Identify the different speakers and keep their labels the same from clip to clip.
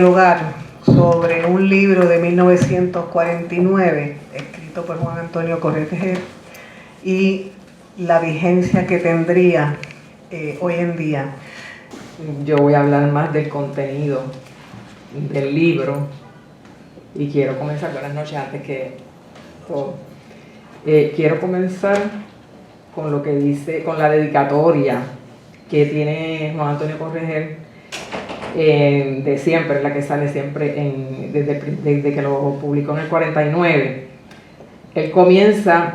Speaker 1: Lugar sobre un libro de 1949 escrito por Juan Antonio Corretjer y la vigencia que tendría hoy en día.
Speaker 2: Yo voy a hablar más del contenido del libro y quiero comenzar, buenas noches antes que todo. Quiero comenzar con lo que dice, con la dedicatoria que tiene Juan Antonio Corretjer de siempre, la que sale siempre desde que lo publicó en el 49. Él comienza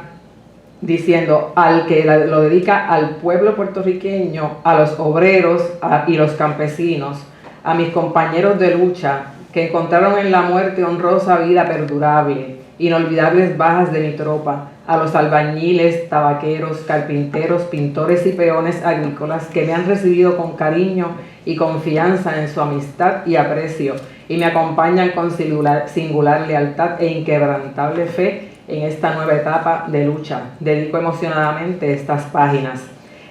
Speaker 2: diciendo lo dedica al pueblo puertorriqueño, a los obreros y los campesinos, a mis compañeros de lucha que encontraron en la muerte honrosa vida perdurable, inolvidables bajas de mi tropa, a los albañiles, tabaqueros, carpinteros, pintores y peones agrícolas que me han recibido con cariño y confianza en su amistad y aprecio y me acompañan con singular lealtad e inquebrantable fe en esta nueva etapa de lucha. Dedico emocionadamente estas páginas.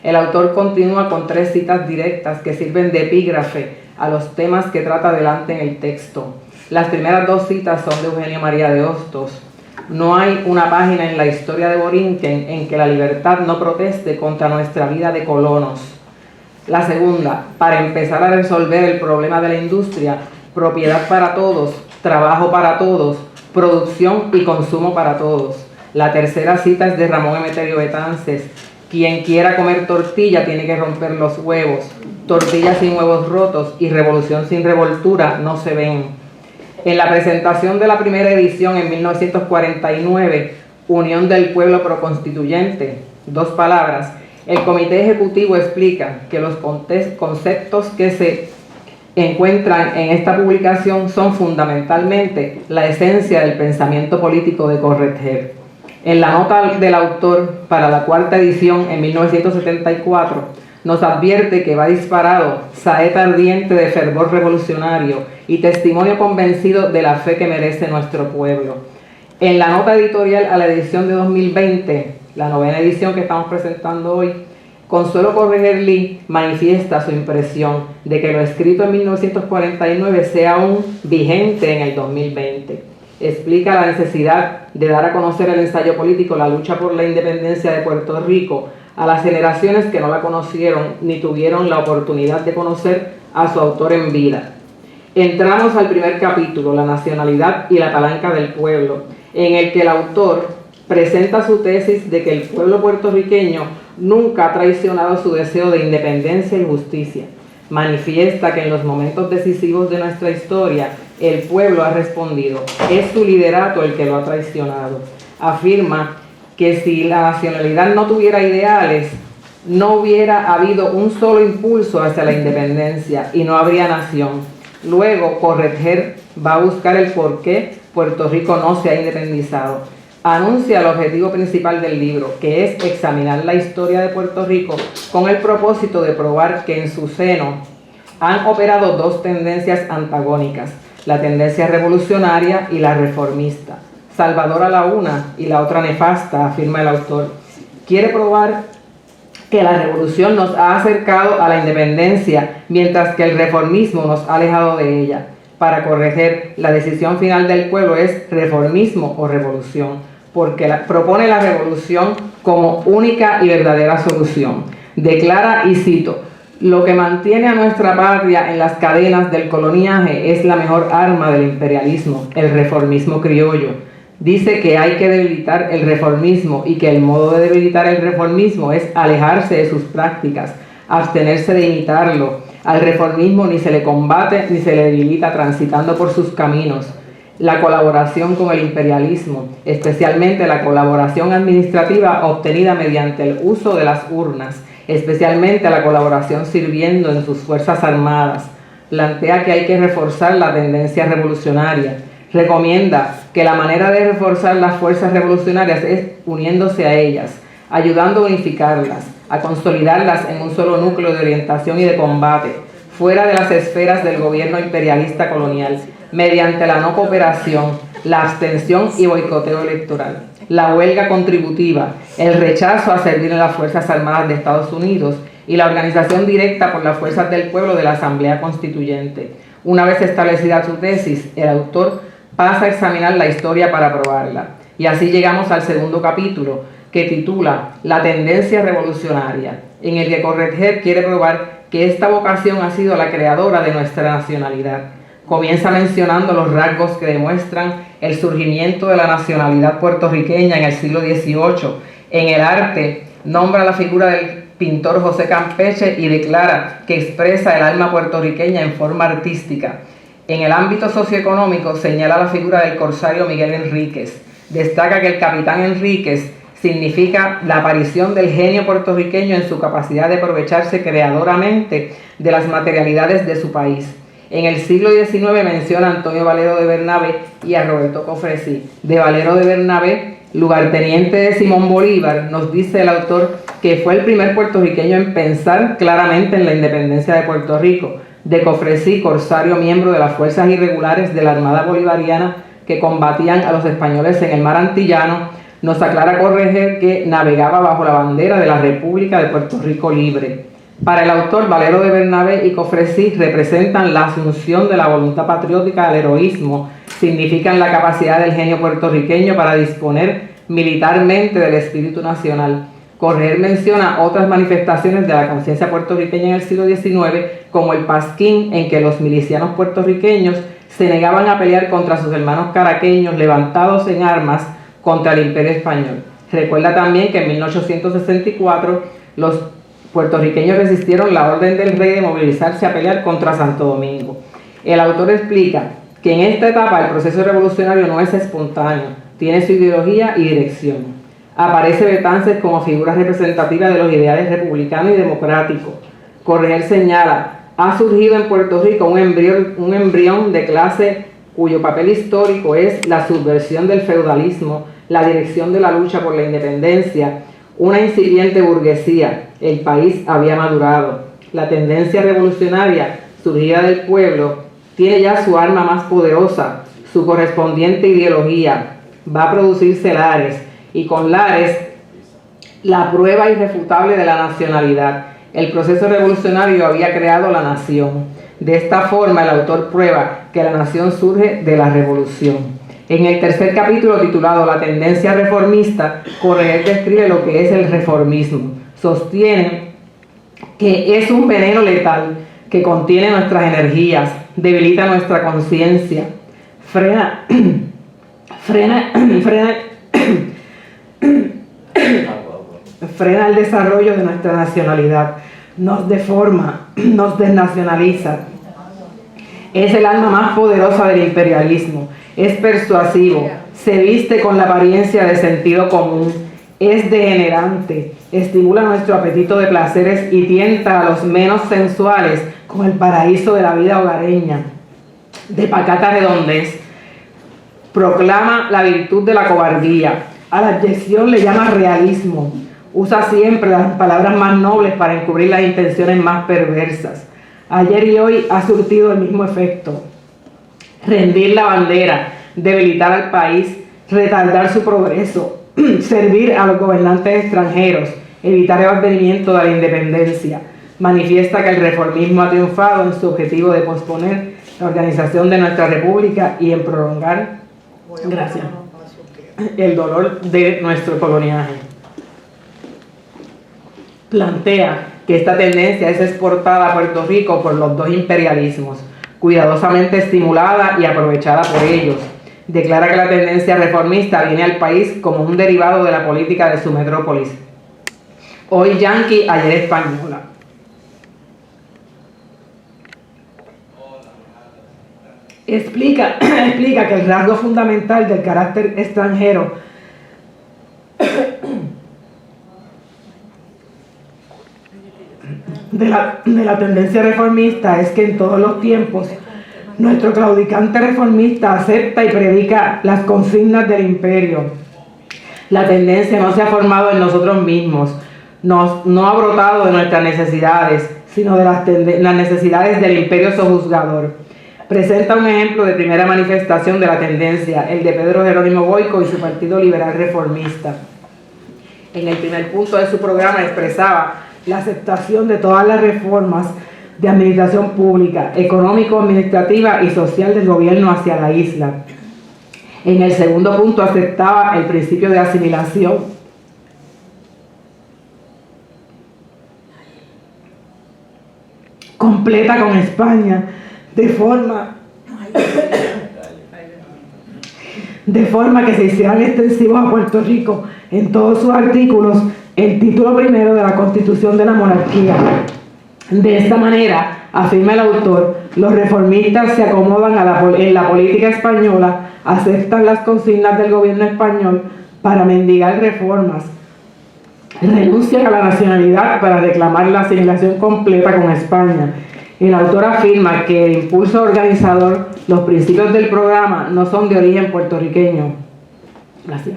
Speaker 2: El autor continúa con 3 citas directas que sirven de epígrafe a los temas que trata adelante en el texto. Las primeras 2 citas son de Eugenio María de Hostos. No hay una página en la historia de Borinquen en que la libertad no proteste contra nuestra vida de colonos. La segunda, para empezar a resolver el problema de la industria, propiedad para todos, trabajo para todos, producción y consumo para todos. La tercera cita es de Ramón Emeterio Betances. Quien quiera comer tortilla tiene que romper los huevos. Tortilla sin huevos rotos y revolución sin revoltura no se ven. En la presentación de la primera edición en 1949, Unión del Pueblo Proconstituyente, 2 palabras, el Comité Ejecutivo explica que los conceptos que se encuentran en esta publicación son fundamentalmente la esencia del pensamiento político de Corretjer. En la nota del autor para la 4ª edición en 1974, nos advierte que va disparado, saeta ardiente de fervor revolucionario y testimonio convencido de la fe que merece nuestro pueblo. En la nota editorial a la edición de 2020, la 9ª edición que estamos presentando hoy, Consuelo Corretjer Lee manifiesta su impresión de que lo escrito en 1949 sea aún vigente en el 2020. Explica la necesidad de dar a conocer el ensayo político La lucha por la independencia de Puerto Rico a las generaciones que no la conocieron ni tuvieron la oportunidad de conocer a su autor en vida. Entramos al primer capítulo, La nacionalidad y la palanca del pueblo, en el que el autor presenta su tesis de que el pueblo puertorriqueño nunca ha traicionado su deseo de independencia y justicia. Manifiesta que en los momentos decisivos de nuestra historia el pueblo ha respondido, es su liderato el que lo ha traicionado. Afirma que si la nacionalidad no tuviera ideales, no hubiera habido un solo impulso hacia la independencia y no habría nación. Luego, Corretjer va a buscar el por qué Puerto Rico no se ha independizado. Anuncia el objetivo principal del libro, que es examinar la historia de Puerto Rico con el propósito de probar que en su seno han operado 2 tendencias antagónicas, la tendencia revolucionaria y la reformista. Salvadora la una y la otra nefasta, afirma el autor. Quiere probar que la revolución nos ha acercado a la independencia, mientras que el reformismo nos ha alejado de ella. Para Corretjer, la decisión final del pueblo es reformismo o revolución, porque propone la revolución como única y verdadera solución. Declara, y cito, lo que mantiene a nuestra patria en las cadenas del coloniaje es la mejor arma del imperialismo, el reformismo criollo. Dice que hay que debilitar el reformismo y que el modo de debilitar el reformismo es alejarse de sus prácticas, abstenerse de imitarlo. Al reformismo ni se le combate ni se le debilita transitando por sus caminos. La colaboración con el imperialismo, especialmente la colaboración administrativa obtenida mediante el uso de las urnas, especialmente la colaboración sirviendo en sus fuerzas armadas. Plantea que hay que reforzar la tendencia revolucionaria. Recomienda que la manera de reforzar las fuerzas revolucionarias es uniéndose a ellas, ayudando a unificarlas, a consolidarlas en un solo núcleo de orientación y de combate, fuera de las esferas del gobierno imperialista colonial, mediante la no cooperación, la abstención y boicoteo electoral, la huelga contributiva, el rechazo a servir en las Fuerzas Armadas de Estados Unidos y la organización directa por las fuerzas del pueblo de la Asamblea Constituyente. Una vez establecida su tesis, el autor pasa a examinar la historia para probarla. Y así llegamos al segundo capítulo, que titula La tendencia revolucionaria, en el que Corretjer quiere probar que esta vocación ha sido la creadora de nuestra nacionalidad. Comienza mencionando los rasgos que demuestran el surgimiento de la nacionalidad puertorriqueña en el siglo XVIII. En el arte, nombra la figura del pintor José Campeche y declara que expresa el alma puertorriqueña en forma artística. En el ámbito socioeconómico, señala la figura del corsario Miguel Enríquez. Destaca que el capitán Enríquez significa la aparición del genio puertorriqueño en su capacidad de aprovecharse creadoramente de las materialidades de su país. En el siglo XIX menciona a Antonio Valero de Bernabé y a Roberto Cofresí. De Valero de Bernabé, lugarteniente de Simón Bolívar, nos dice el autor que fue el primer puertorriqueño en pensar claramente en la independencia de Puerto Rico. De Cofresí, corsario miembro de las fuerzas irregulares de la Armada Bolivariana que combatían a los españoles en el mar Antillano, nos aclara Corretjer que navegaba bajo la bandera de la República de Puerto Rico Libre. Para el autor, Valero de Bernabé y Cofresí representan la asunción de la voluntad patriótica al heroísmo, significan la capacidad del genio puertorriqueño para disponer militarmente del espíritu nacional. Corretjer menciona otras manifestaciones de la conciencia puertorriqueña en el siglo XIX, como el pasquín, en que los milicianos puertorriqueños se negaban a pelear contra sus hermanos caraqueños levantados en armas contra el Imperio Español. Recuerda también que en 1864 los puertorriqueños resistieron la orden del rey de movilizarse a pelear contra Santo Domingo. El autor explica que en esta etapa el proceso revolucionario no es espontáneo, tiene su ideología y dirección. Aparece Betances como figura representativa de los ideales republicanos y democráticos. Corretjer señala, ha surgido en Puerto Rico un embrión de clase cuyo papel histórico es la subversión del feudalismo, la dirección de la lucha por la independencia, una incipiente burguesía. El país había madurado. La tendencia revolucionaria, surgida del pueblo, tiene ya su arma más poderosa, su correspondiente ideología. Va a producirse Lares, y con Lares, la prueba irrefutable de la nacionalidad. El proceso revolucionario había creado la nación. De esta forma, el autor prueba que la nación surge de la revolución. En el tercer capítulo, titulado La tendencia reformista, Corretjer describe lo que es el reformismo. Sostiene que es un veneno letal que contiene nuestras energías, debilita nuestra conciencia, frena el desarrollo de nuestra nacionalidad, nos deforma, nos desnacionaliza. Es el alma más poderosa del imperialismo, es persuasivo, se viste con la apariencia de sentido común, es degenerante, estimula nuestro apetito de placeres y tienta a los menos sensuales con el paraíso de la vida hogareña, de pacata redondez. Proclama la virtud de la cobardía, a la abyección le llama realismo, usa siempre las palabras más nobles para encubrir las intenciones más perversas. Ayer y hoy ha surtido el mismo efecto. Rendir la bandera, debilitar al país, retardar su progreso, servir a los gobernantes extranjeros, evitar el advenimiento de la independencia. Manifiesta que el reformismo ha triunfado en su objetivo de posponer la organización de nuestra república y en prolongar, gracias, el dolor de nuestro coloniaje. Plantea que esta tendencia es exportada a Puerto Rico por los dos imperialismos, cuidadosamente estimulada y aprovechada por ellos. Declara que la tendencia reformista viene al país como un derivado de la política de su metrópolis. Hoy yanqui, ayer española. Explica que el rasgo fundamental del carácter extranjero de la tendencia reformista es que en todos los tiempos nuestro claudicante reformista acepta y predica las consignas del imperio. La tendencia no se ha formado en nosotros mismos, no ha brotado de nuestras necesidades, sino de las necesidades del imperio sojuzgador. Presenta un ejemplo de primera manifestación de la tendencia, el de Pedro Jerónimo Boyco y su Partido Liberal Reformista. En el primer punto de su programa expresaba la aceptación de todas las reformas de administración pública, económico, administrativa y social del gobierno hacia la isla. En el segundo punto aceptaba el principio de asimilación completa con España, de forma que se hicieran extensivos a Puerto Rico en todos sus artículos el título primero de la Constitución de la Monarquía. De esta manera, afirma el autor, los reformistas se acomodan en la política española, aceptan las consignas del gobierno español para mendigar reformas, renuncian a la nacionalidad para reclamar la asimilación completa con España. El autor afirma que el impulso organizador, los principios del programa no son de origen puertorriqueño. Gracias.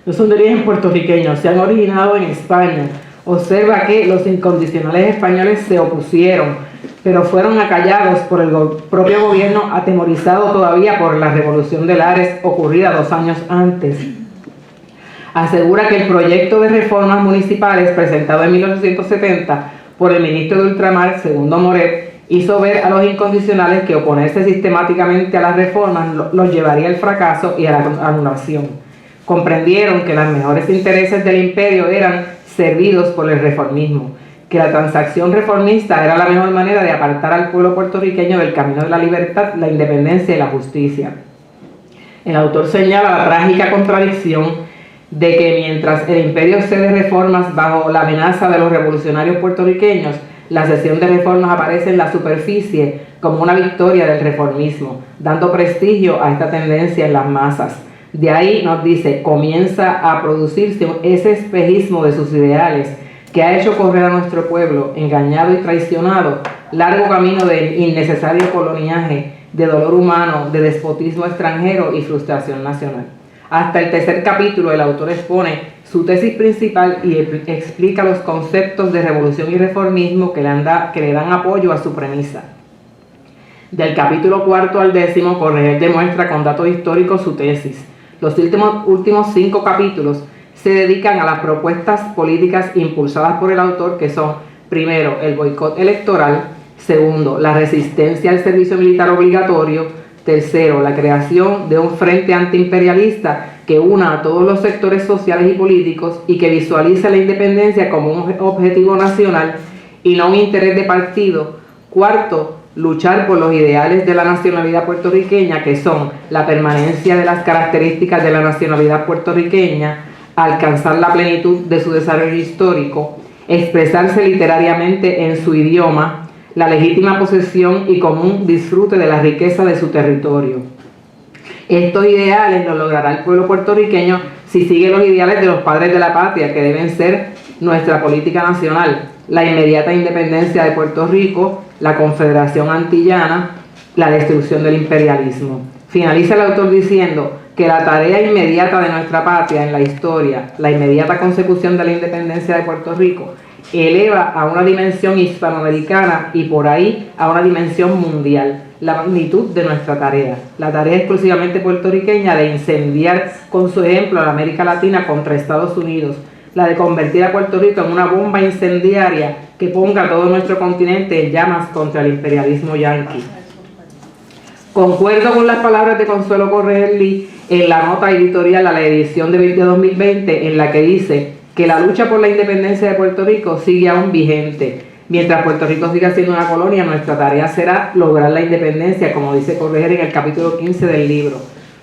Speaker 2: No son de origen puertorriqueño, se han originado en España. Observa que los incondicionales españoles se opusieron, pero fueron acallados por el propio gobierno, atemorizado todavía por la Revolución de Lares ocurrida 2 años antes. Asegura que el proyecto de reformas municipales presentado en 1870 por el ministro de Ultramar, Segundo Moret, hizo ver a los incondicionales que oponerse sistemáticamente a las reformas los llevaría al fracaso y a la anulación. Comprendieron que los mejores intereses del imperio eran servidos por el reformismo, que la transacción reformista era la mejor manera de apartar al pueblo puertorriqueño del camino de la libertad, la independencia y la justicia. El autor señala la trágica contradicción de que mientras el imperio cede reformas bajo la amenaza de los revolucionarios puertorriqueños, la sesión de reformas aparece en la superficie como una victoria del reformismo, dando prestigio a esta tendencia en las masas. De ahí, nos dice, comienza a producirse ese espejismo de sus ideales que ha hecho correr a nuestro pueblo, engañado y traicionado, largo camino de innecesario coloniaje, de dolor humano, de despotismo extranjero y frustración nacional. Hasta el tercer capítulo, el autor expone su tesis principal y explica los conceptos de revolución y reformismo que le dan apoyo a su premisa. Del capítulo 4 al 10, Correger demuestra con datos históricos su tesis. Los últimos 5 capítulos se dedican a las propuestas políticas impulsadas por el autor, que son, primero, el boicot electoral; segundo, la resistencia al servicio militar obligatorio; tercero, la creación de un frente antiimperialista que una a todos los sectores sociales y políticos y que visualice la independencia como un objetivo nacional y no un interés de partido; cuarto, luchar por los ideales de la nacionalidad puertorriqueña, que son la permanencia de las características de la nacionalidad puertorriqueña, alcanzar la plenitud de su desarrollo histórico, expresarse literariamente en su idioma, la legítima posesión y común disfrute de la riqueza de su territorio. Estos ideales los logrará el pueblo puertorriqueño si sigue los ideales de los padres de la patria, que deben ser nuestra política nacional, la inmediata independencia de Puerto Rico, la confederación antillana, la destrucción del imperialismo. Finaliza el autor diciendo que la tarea inmediata de nuestra patria en la historia, la inmediata consecución de la independencia de Puerto Rico, eleva a una dimensión hispanoamericana y por ahí a una dimensión mundial la magnitud de nuestra tarea, la tarea exclusivamente puertorriqueña de incendiar con su ejemplo a la América Latina contra Estados Unidos, la de convertir a Puerto Rico en una bomba incendiaria que ponga a todo nuestro continente en llamas contra el imperialismo yanqui. Concuerdo con las palabras de Consuelo Correger Lee en la nota editorial a la edición de 2020, en la que dice que la lucha por la independencia de Puerto Rico sigue aún vigente. Mientras Puerto Rico siga siendo una colonia, nuestra tarea será lograr la independencia, como dice Correger en el capítulo 15 del libro.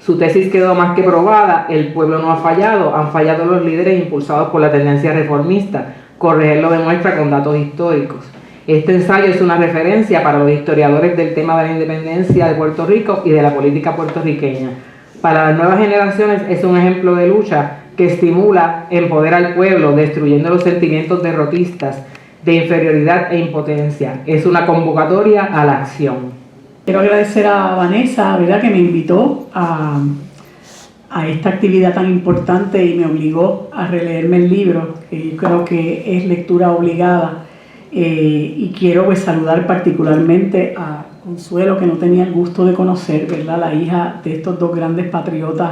Speaker 2: Su tesis quedó más que probada, el pueblo no ha fallado, han fallado los líderes impulsados por la tendencia reformista. Correger lo demuestra con datos históricos. Este ensayo es una referencia para los historiadores del tema de la independencia de Puerto Rico y de la política puertorriqueña. Para las nuevas generaciones es un ejemplo de lucha que estimula, empodera al pueblo, destruyendo los sentimientos derrotistas de inferioridad e impotencia. Es una convocatoria a la acción.
Speaker 3: Quiero agradecer a Vanessa, ¿verdad?, que me invitó a esta actividad tan importante y me obligó a releerme el libro, que yo creo que es lectura obligada. Y quiero pues saludar particularmente a Consuelo, que no tenía el gusto de conocer, ¿verdad?, la hija de estos dos grandes patriotas,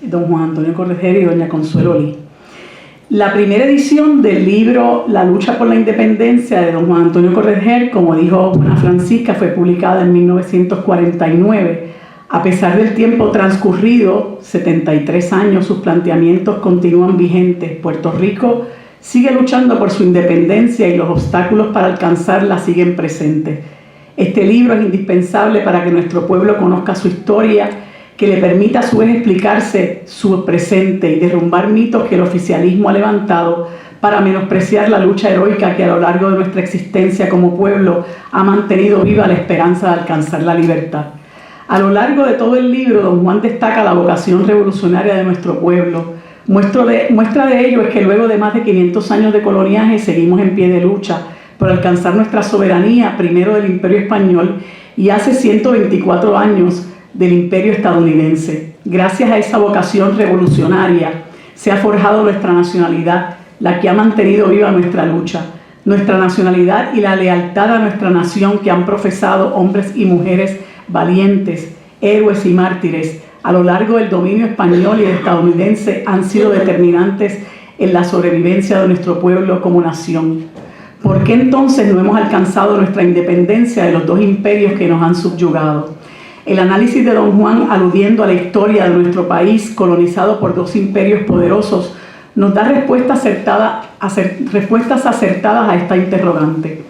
Speaker 3: don Juan Antonio Correger y doña Consuelo Lee. La primera edición del libro La lucha por la independencia de don Juan Antonio Corretjer, como dijo Juana Francisca, fue publicada en 1949. A pesar del tiempo transcurrido, 73 años, sus planteamientos continúan vigentes. Puerto Rico sigue luchando por su independencia y los obstáculos para alcanzarla siguen presentes. Este libro es indispensable para que nuestro pueblo conozca su historia, que le permita a su vez explicarse su presente y derrumbar mitos que el oficialismo ha levantado para menospreciar la lucha heroica que a lo largo de nuestra existencia como pueblo ha mantenido viva la esperanza de alcanzar la libertad. A lo largo de todo el libro, don Juan destaca la vocación revolucionaria de nuestro pueblo. Muestra de ello es que luego de más de 500 años de coloniaje seguimos en pie de lucha por alcanzar nuestra soberanía, primero del Imperio Español y hace 124 años del Imperio Estadounidense. Gracias a esa vocación revolucionaria se ha forjado nuestra nacionalidad, la que ha mantenido viva nuestra lucha. Nuestra nacionalidad y la lealtad a nuestra nación que han profesado hombres y mujeres valientes, héroes y mártires a lo largo del dominio español y estadounidense han sido determinantes en la sobrevivencia de nuestro pueblo como nación. ¿Por qué entonces no hemos alcanzado nuestra independencia de los dos imperios que nos han subyugado? El análisis de don Juan, aludiendo a la historia de nuestro país colonizado por dos imperios poderosos, nos da respuestas acertadas a esta interrogante.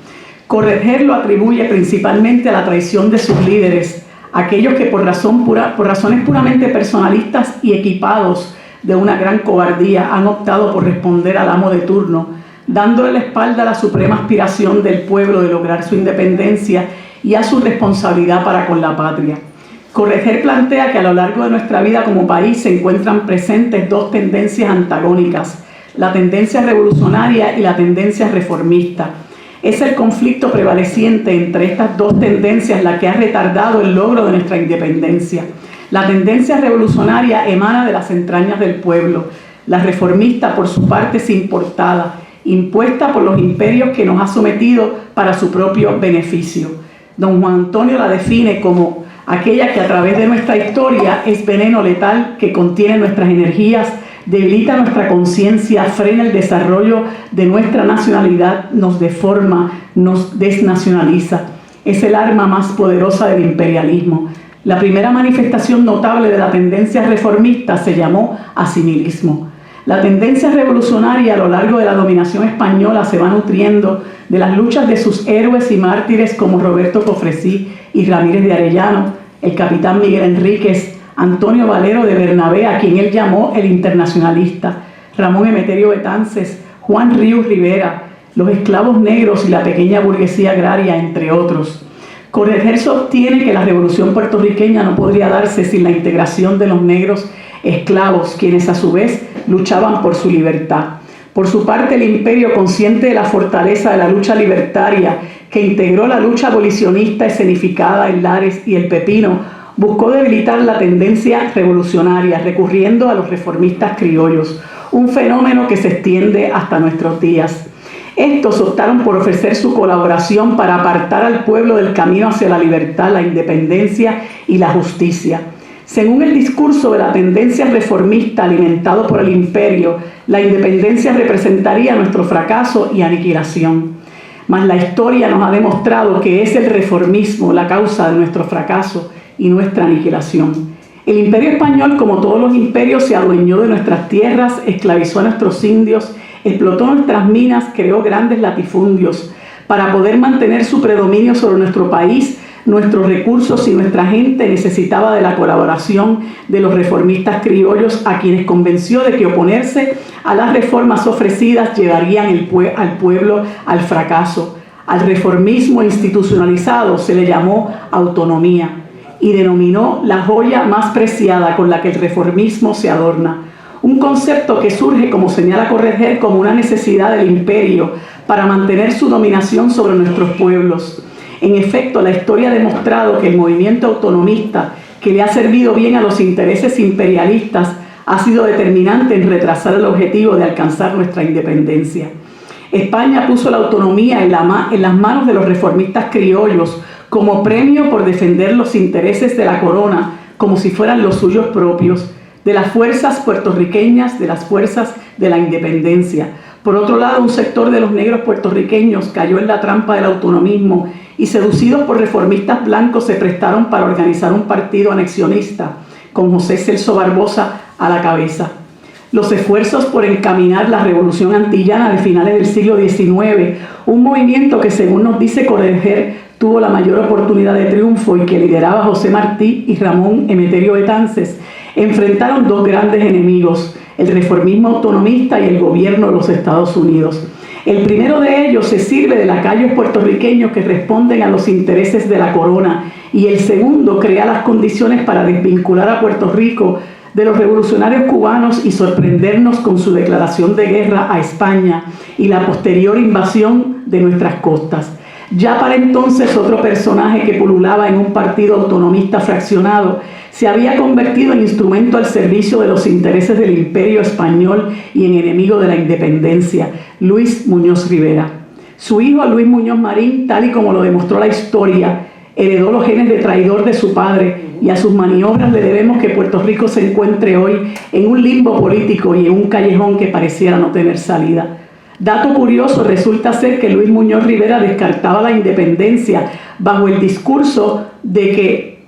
Speaker 3: Corretjer lo atribuye principalmente a la traición de sus líderes, aquellos que por razones puramente personalistas y equipados de una gran cobardía han optado por responder al amo de turno, dándole la espalda a la suprema aspiración del pueblo de lograr su independencia y a su responsabilidad para con la patria. Corretjer plantea que a lo largo de nuestra vida como país se encuentran presentes dos tendencias antagónicas, la tendencia revolucionaria y la tendencia reformista. Es el conflicto prevaleciente entre estas dos tendencias la que ha retardado el logro de nuestra independencia. La tendencia revolucionaria emana de las entrañas del pueblo. La reformista, por su parte, es importada, impuesta por los imperios que nos ha sometido para su propio beneficio. Don Juan Antonio la define como aquella que a través de nuestra historia es veneno letal que contiene nuestras energías, debilita nuestra conciencia, frena el desarrollo de nuestra nacionalidad, nos deforma, nos desnacionaliza. Es el arma más poderosa del imperialismo. La primera manifestación notable de la tendencia reformista se llamó asimilismo. La tendencia revolucionaria a lo largo de la dominación española se va nutriendo de las luchas de sus héroes y mártires como Roberto Cofresí y Ramírez de Arellano, el capitán Miguel Enríquez, Antonio Valero de Bernabé, a quien él llamó el internacionalista, Ramón Emeterio Betances, Juan Ríos Rivera, los esclavos negros y la pequeña burguesía agraria, entre otros. Corretjer sostiene que la revolución puertorriqueña no podría darse sin la integración de los negros esclavos, quienes a su vez luchaban por su libertad. Por su parte, el imperio, consciente de la fortaleza de la lucha libertaria que integró la lucha abolicionista escenificada en Lares y El Pepino, buscó debilitar la tendencia revolucionaria recurriendo a los reformistas criollos, un fenómeno que se extiende hasta nuestros días. Estos optaron por ofrecer su colaboración para apartar al pueblo del camino hacia la libertad, la independencia y la justicia. Según el discurso de la tendencia reformista alimentado por el imperio, la independencia representaría nuestro fracaso y aniquilación. Mas la historia nos ha demostrado que es el reformismo la causa de nuestro fracaso y nuestra aniquilación. El imperio español, como todos los imperios, se adueñó de nuestras tierras, esclavizó a nuestros indios, explotó nuestras minas, creó grandes latifundios. Para poder mantener su predominio sobre nuestro país, nuestros recursos y nuestra gente necesitaba de la colaboración de los reformistas criollos, a quienes convenció de que oponerse a las reformas ofrecidas llevarían al pueblo al fracaso. Al reformismo institucionalizado se le llamó autonomía y denominó la joya más preciada con la que el reformismo se adorna. Un concepto que surge, como señala Corretjer, como una necesidad del imperio para mantener su dominación sobre nuestros pueblos. En efecto, la historia ha demostrado que el movimiento autonomista, que le ha servido bien a los intereses imperialistas, ha sido determinante en retrasar el objetivo de alcanzar nuestra independencia. España puso la autonomía en las manos de los reformistas criollos como premio por defender los intereses de la corona como si fueran los suyos propios. de las fuerzas puertorriqueñas, de las fuerzas de la independencia. Por otro lado, un sector de los negros puertorriqueños cayó en la trampa del autonomismo y, seducidos por reformistas blancos, se prestaron para organizar un partido anexionista con José Celso Barbosa a la cabeza. Los esfuerzos por encaminar la revolución antillana de finales del siglo XIX, un movimiento que, según nos dice Correger, tuvo la mayor oportunidad de triunfo y que lideraba José Martí y Ramón Emeterio Betances, enfrentaron dos grandes enemigos: el reformismo autonomista y el gobierno de los Estados Unidos. El primero de ellos se sirve de lacayos puertorriqueños que responden a los intereses de la corona, y el segundo crea las condiciones para desvincular a Puerto Rico de los revolucionarios cubanos y sorprendernos con su declaración de guerra a España y la posterior invasión de nuestras costas. Ya para entonces, otro personaje que pululaba en un partido autonomista fraccionado se había convertido en instrumento al servicio de los intereses del Imperio español y en enemigo de la independencia: Luis Muñoz Rivera. Su hijo, Luis Muñoz Marín, tal y como lo demostró la historia, heredó los genes de traidor de su padre, y a sus maniobras le debemos que Puerto Rico se encuentre hoy en un limbo político y en un callejón que pareciera no tener salida. Dato curioso, resulta ser que Luis Muñoz Rivera descartaba la independencia bajo el discurso de que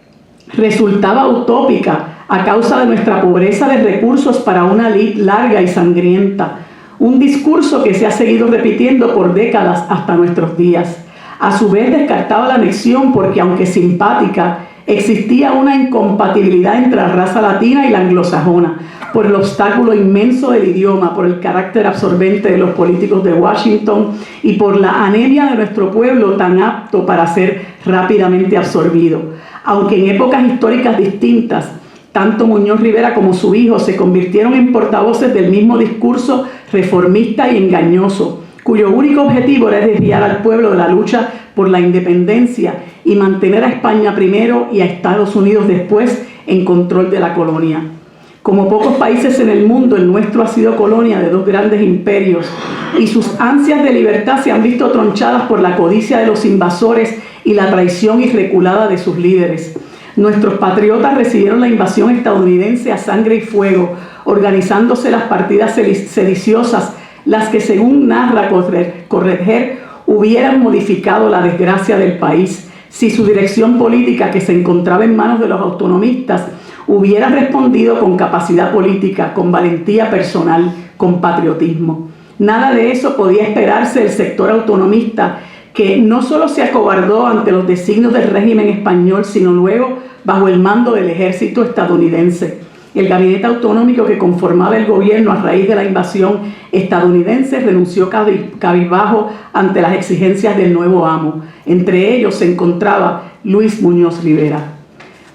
Speaker 3: resultaba utópica a causa de nuestra pobreza de recursos para una lid larga y sangrienta. Un discurso que se ha seguido repitiendo por décadas hasta nuestros días. A su vez descartaba la anexión porque, aunque simpática, existía una incompatibilidad entre la raza latina y la anglosajona, por el obstáculo inmenso del idioma, por el carácter absorbente de los políticos de Washington y por la anemia de nuestro pueblo tan apto para ser rápidamente absorbido. Aunque en épocas históricas distintas, tanto Muñoz Rivera como su hijo se convirtieron en portavoces del mismo discurso reformista y engañoso, cuyo único objetivo era desviar al pueblo de la lucha por la independencia y mantener a España primero y a Estados Unidos después en control de la colonia. Como pocos países en el mundo, el nuestro ha sido colonia de dos grandes imperios, y sus ansias de libertad se han visto tronchadas por la codicia de los invasores y la traición irreculada de sus líderes. Nuestros patriotas recibieron la invasión estadounidense a sangre y fuego, organizándose las partidas sediciosas, las que, según narra Correger, hubieran modificado la desgracia del país si su dirección política, que se encontraba en manos de los autonomistas, hubiera respondido con capacidad política, con valentía personal, con patriotismo. Nada de eso podía esperarse del sector autonomista, que no solo se acobardó ante los designios del régimen español, sino luego bajo el mando del ejército estadounidense. El gabinete autonómico que conformaba el gobierno a raíz de la invasión estadounidense renunció cabizbajo ante las exigencias del nuevo amo. Entre ellos se encontraba Luis Muñoz Rivera.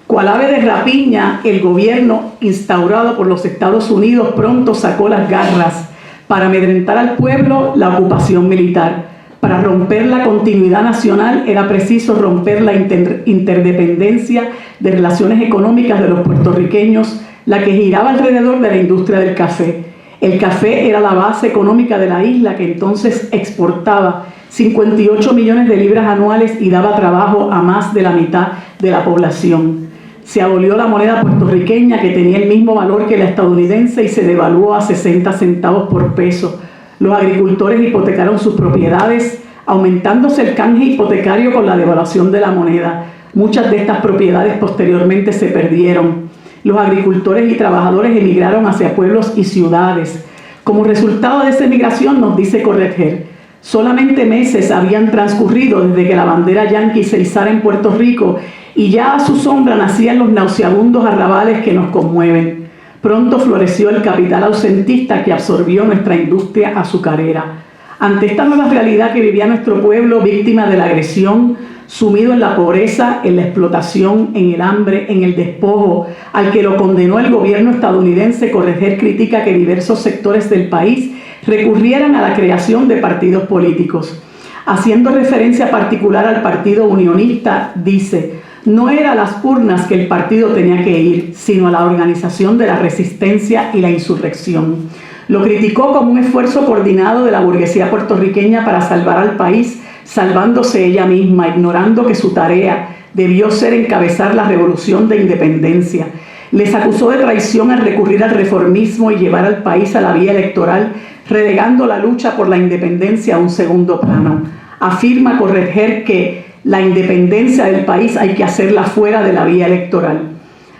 Speaker 3: Cual ave de rapiña, el gobierno instaurado por los Estados Unidos pronto sacó las garras. Para amedrentar al pueblo, la ocupación militar. Para romper la continuidad nacional era preciso romper la interdependencia de relaciones económicas de los puertorriqueños, la que giraba alrededor de la industria del café. El café era la base económica de la isla, que entonces exportaba 58 millones de libras anuales y daba trabajo a más de la mitad de la población. Se abolió la moneda puertorriqueña, que tenía el mismo valor que la estadounidense, y se devaluó a 60 centavos por peso. Los agricultores hipotecaron sus propiedades, aumentándose el canje hipotecario con la devaluación de la moneda. Muchas de estas propiedades posteriormente se perdieron. Los agricultores y trabajadores emigraron hacia pueblos y ciudades. Como resultado de esa emigración, nos dice Correger, solamente meses habían transcurrido desde que la bandera yanqui se izara en Puerto Rico y ya a su sombra nacían los nauseabundos arrabales que nos conmueven. Pronto floreció el capital ausentista que absorbió nuestra industria azucarera. Ante esta nueva realidad que vivía nuestro pueblo, víctima de la agresión, sumido en la pobreza, en la explotación, en el hambre, en el despojo, al que lo condenó el gobierno estadounidense, Correger critica que diversos sectores del país recurrieran a la creación de partidos políticos. Haciendo referencia particular al Partido Unionista, dice: no era a las urnas que el partido tenía que ir, sino a la organización de la resistencia y la insurrección. Lo criticó como un esfuerzo coordinado de la burguesía puertorriqueña para salvar al país, salvándose ella misma, ignorando que su tarea debió ser encabezar la revolución de independencia. Les acusó de traición al recurrir al reformismo y llevar al país a la vía electoral, relegando la lucha por la independencia a un segundo plano. Afirma Corretjer que la independencia del país hay que hacerla fuera de la vía electoral.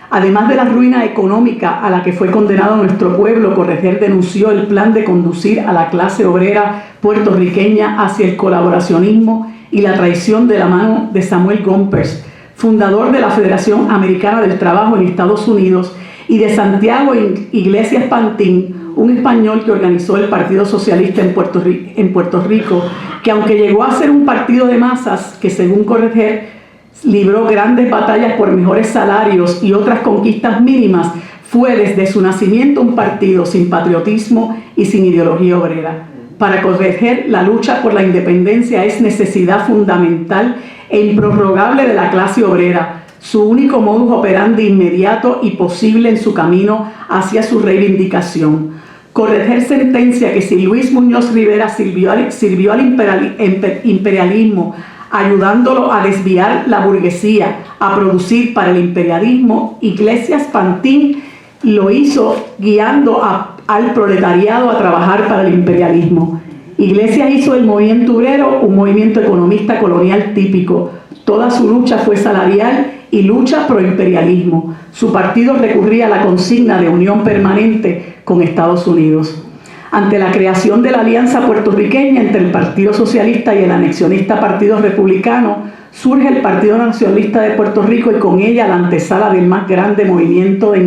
Speaker 3: Además de la ruina económica a la que fue condenado nuestro pueblo, Corretjer denunció el plan de conducir a la clase obrera puertorriqueña hacia el colaboracionismo y la traición de la mano de Samuel Gompers, fundador de la Federación Americana del Trabajo en Estados Unidos, y de Santiago Iglesias Pantín, un español que organizó el Partido Socialista en Puerto Rico, que aunque llegó a ser un partido de masas, que según Corretjer libró grandes batallas por mejores salarios y otras conquistas mínimas, fue desde su nacimiento un partido sin patriotismo y sin ideología obrera. Para Corretjer, la lucha por la independencia es necesidad fundamental e improrrogable de la clase obrera, su único modus operandi inmediato y posible en su camino hacia su reivindicación. Corretjer sentencia que si Luis Muñoz Rivera sirvió al imperialismo, ayudándolo a desviar la burguesía a producir para el imperialismo, Iglesias Pantín lo hizo guiando al proletariado a trabajar para el imperialismo. Iglesias hizo el movimiento obrero un movimiento economista colonial típico. Toda su lucha fue salarial y lucha pro imperialismo. Su partido recurría a la consigna de unión permanente con Estados Unidos. Ante la creación de la alianza puertorriqueña entre el Partido Socialista y el anexionista Partido Republicano, surge el Partido Nacionalista de Puerto Rico y con ella la antesala del más grande movimiento de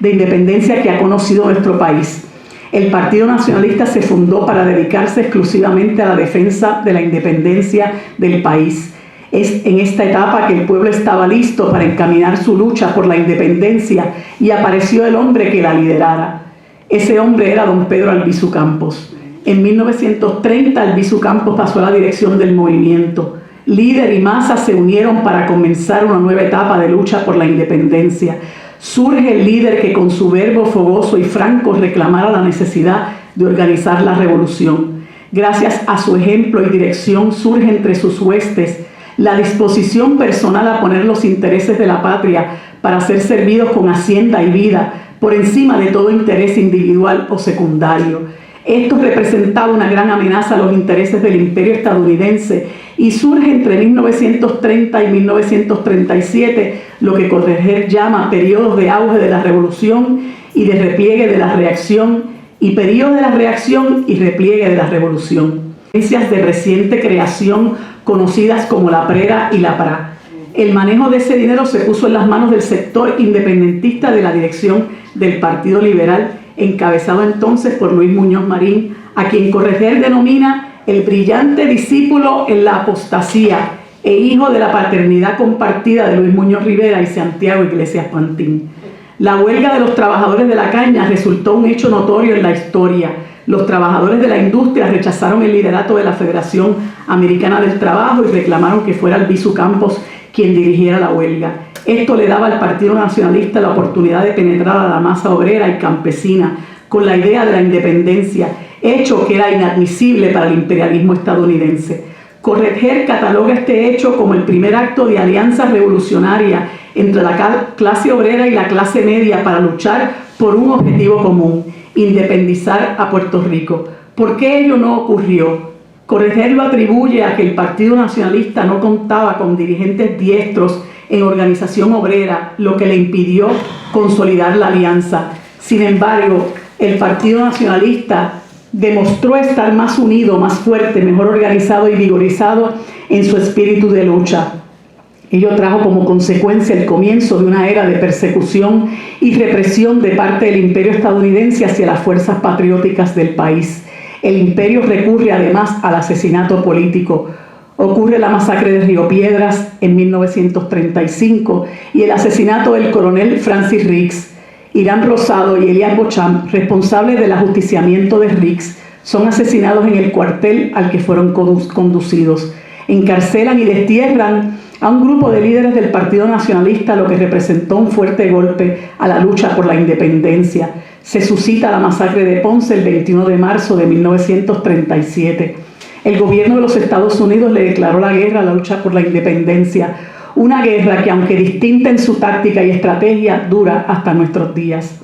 Speaker 3: independencia que ha conocido nuestro país. El Partido Nacionalista se fundó para dedicarse exclusivamente a la defensa de la independencia del país. Es en esta etapa que el pueblo estaba listo para encaminar su lucha por la independencia y apareció el hombre que la liderara. Ese hombre era don Pedro Albizu Campos. En 1930 Albizu Campos pasó a la dirección del movimiento. Líder y masa se unieron para comenzar una nueva etapa de lucha por la independencia. Surge el líder que con su verbo fogoso y franco reclamara la necesidad de organizar la revolución. Gracias a su ejemplo y dirección surge entre sus huestes la disposición personal a poner los intereses de la patria para ser servidos con hacienda y vida por encima de todo interés individual o secundario. Esto representaba una gran amenaza a los intereses del imperio estadounidense y surge entre 1930 y 1937 lo que Corretjer llama periodos de auge de la revolución y de repliegue de la reacción, y periodos de la reacción y repliegue de la revolución. De reciente creación conocidas como la PRERA y la PRA. El manejo de ese dinero se puso en las manos del sector independentista de la dirección del Partido Liberal, encabezado entonces por Luis Muñoz Marín, a quien Corretjer denomina el brillante discípulo en la apostasía e hijo de la paternidad compartida de Luis Muñoz Rivera y Santiago Iglesias Pantín. La huelga de los trabajadores de la caña resultó un hecho notorio en la historia. Los trabajadores de la industria rechazaron el liderato de la Federación Americana del Trabajo y reclamaron que fuera Albizu Campos quien dirigiera la huelga. Esto le daba al Partido Nacionalista la oportunidad de penetrar a la masa obrera y campesina con la idea de la independencia, hecho que era inadmisible para el imperialismo estadounidense. Corretjer cataloga este hecho como el primer acto de alianza revolucionaria entre la clase obrera y la clase media para luchar por un objetivo común: independizar a Puerto Rico. ¿Por qué ello no ocurrió? Corretjer lo atribuye a que el Partido Nacionalista no contaba con dirigentes diestros en organización obrera, lo que le impidió consolidar la alianza. Sin embargo, el Partido Nacionalista demostró estar más unido, más fuerte, mejor organizado y vigorizado en su espíritu de lucha. Ello trajo como consecuencia el comienzo de una era de persecución y represión de parte del imperio estadounidense hacia las fuerzas patrióticas del país. El imperio recurre además al asesinato político. Ocurre la masacre de Río Piedras en 1935 y el asesinato del coronel Francis Riggs. Irán Rosado y Elías Beauchamp, responsables del ajusticiamiento de Riggs, son asesinados en el cuartel al que fueron conducidos. Encarcelan y destierran a un grupo de líderes del Partido Nacionalista, lo que representó un fuerte golpe a la lucha por la independencia. Se suscita la masacre de Ponce el 21 de marzo de 1937. El gobierno de los Estados Unidos le declaró la guerra a la lucha por la independencia. Una guerra que, aunque distinta en su táctica y estrategia, dura hasta nuestros días.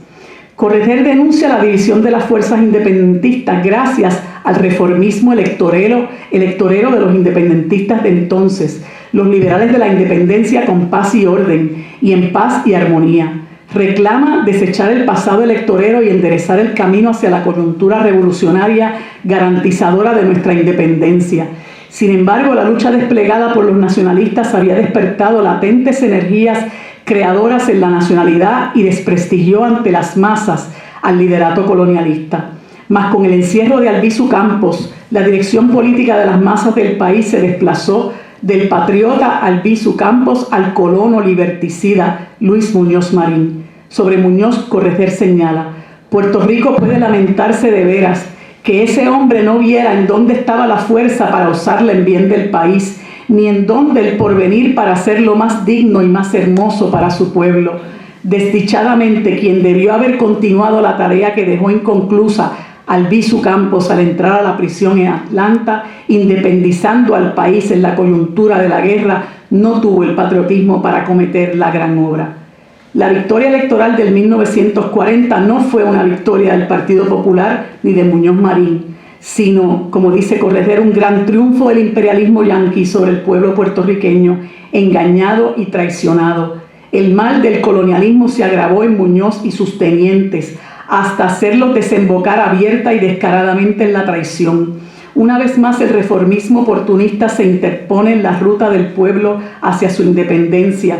Speaker 3: Correger denuncia la división de las fuerzas independentistas gracias al reformismo electorero de los independentistas de entonces, los liberales de la independencia con paz y orden, y en paz y armonía. Reclama desechar el pasado electorero y enderezar el camino hacia la coyuntura revolucionaria garantizadora de nuestra independencia. Sin embargo, la lucha desplegada por los nacionalistas había despertado latentes energías creadoras en la nacionalidad y desprestigió ante las masas al liderato colonialista. Mas con el encierro de Albizu Campos, la dirección política de las masas del país se desplazó del patriota Albizu Campos al colono liberticida Luis Muñoz Marín. Sobre Muñoz, Correger señala: Puerto Rico puede lamentarse de veras que ese hombre no viera en dónde estaba la fuerza para usarla en bien del país, ni en dónde el porvenir para hacerlo más digno y más hermoso para su pueblo. Desdichadamente, quien debió haber continuado la tarea que dejó inconclusa Albizu Campos al entrar a la prisión en Atlanta, independizando al país en la coyuntura de la guerra, no tuvo el patriotismo para acometer la gran obra. La victoria electoral del 1940 no fue una victoria del Partido Popular ni de Muñoz Marín, sino, como dice Correger, un gran triunfo del imperialismo yanqui sobre el pueblo puertorriqueño, engañado y traicionado. El mal del colonialismo se agravó en Muñoz y sus tenientes, hasta hacerlos desembocar abierta y descaradamente en la traición. Una vez más, el reformismo oportunista se interpone en la ruta del pueblo hacia su independencia,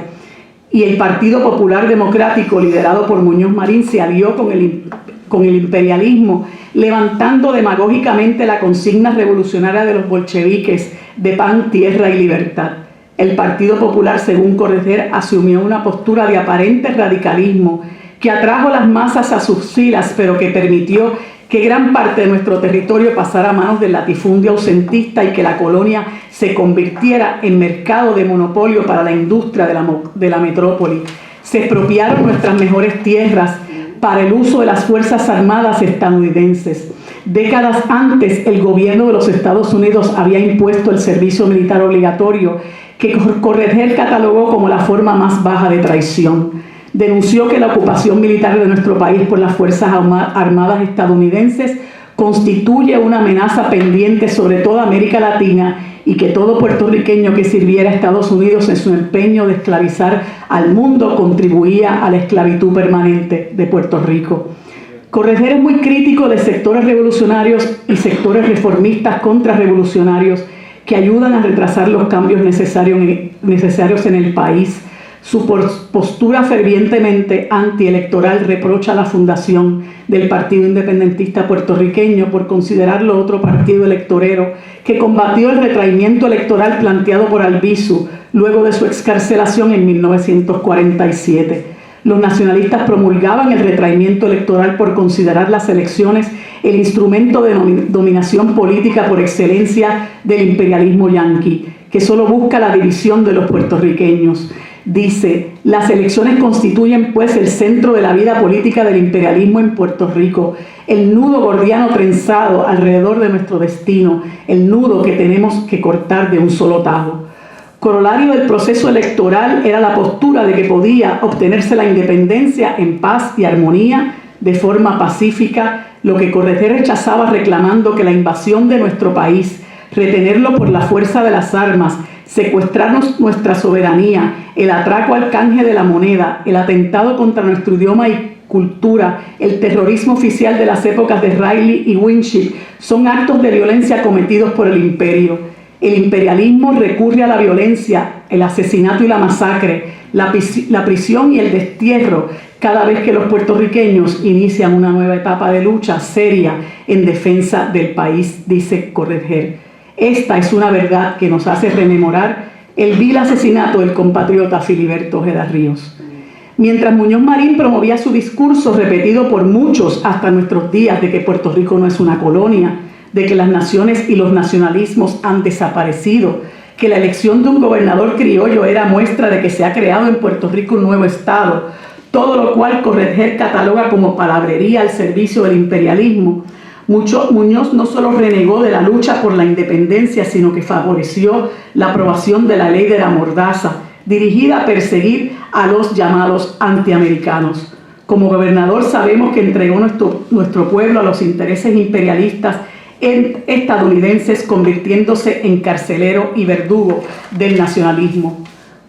Speaker 3: y el Partido Popular Democrático, liderado por Muñoz Marín, se alió con el imperialismo, levantando demagógicamente la consigna revolucionaria de los bolcheviques de pan, tierra y libertad. El Partido Popular, según Correger, asumió una postura de aparente radicalismo que atrajo las masas a sus filas, pero que permitió que gran parte de nuestro territorio pasara a manos del latifundio ausentista y que la colonia se convirtiera en mercado de monopolio para la industria de la metrópoli. Se expropiaron nuestras mejores tierras para el uso de las Fuerzas Armadas estadounidenses. Décadas antes, el gobierno de los Estados Unidos había impuesto el servicio militar obligatorio, que Correger catalogó como la forma más baja de traición. Denunció que la ocupación militar de nuestro país por las Fuerzas Armadas estadounidenses constituye una amenaza pendiente sobre toda América Latina y que todo puertorriqueño que sirviera a Estados Unidos en su empeño de esclavizar al mundo contribuía a la esclavitud permanente de Puerto Rico. Correger es muy crítico de sectores revolucionarios y sectores reformistas contrarrevolucionarios que ayudan a retrasar los cambios necesarios en el país. Su postura fervientemente antielectoral reprocha la fundación del Partido Independentista Puertorriqueño por considerarlo otro partido electorero que combatió el retraimiento electoral planteado por Albizu luego de su excarcelación en 1947. Los nacionalistas promulgaban el retraimiento electoral por considerar las elecciones el instrumento de dominación política por excelencia del imperialismo yanqui, que solo busca la división de los puertorriqueños. Dice: las elecciones constituyen pues el centro de la vida política del imperialismo en Puerto Rico, el nudo gordiano trenzado alrededor de nuestro destino, el nudo que tenemos que cortar de un solo tajo. Corolario del proceso electoral era la postura de que podía obtenerse la independencia en paz y armonía, de forma pacífica, lo que Correger rechazaba, reclamando que la invasión de nuestro país, retenerlo por la fuerza de las armas, secuestrarnos nuestra soberanía, el atraco al canje de la moneda, el atentado contra nuestro idioma y cultura, el terrorismo oficial de las épocas de Riley y Winship, son actos de violencia cometidos por el imperio. El imperialismo recurre a la violencia, el asesinato y la masacre, la prisión y el destierro cada vez que los puertorriqueños inician una nueva etapa de lucha seria en defensa del país, dice Correger. Esta es una verdad que nos hace rememorar el vil asesinato del compatriota Filiberto Ojeda Ríos. Mientras Muñoz Marín promovía su discurso, repetido por muchos hasta nuestros días, de que Puerto Rico no es una colonia, de que las naciones y los nacionalismos han desaparecido, que la elección de un gobernador criollo era muestra de que se ha creado en Puerto Rico un nuevo estado, todo lo cual Correger cataloga como palabrería al servicio del imperialismo. Muñoz no solo renegó de la lucha por la independencia, sino que favoreció la aprobación de la ley de la mordaza, dirigida a perseguir a los llamados antiamericanos. Como gobernador sabemos que entregó nuestro pueblo a los intereses imperialistas estadounidenses, convirtiéndose en carcelero y verdugo del nacionalismo.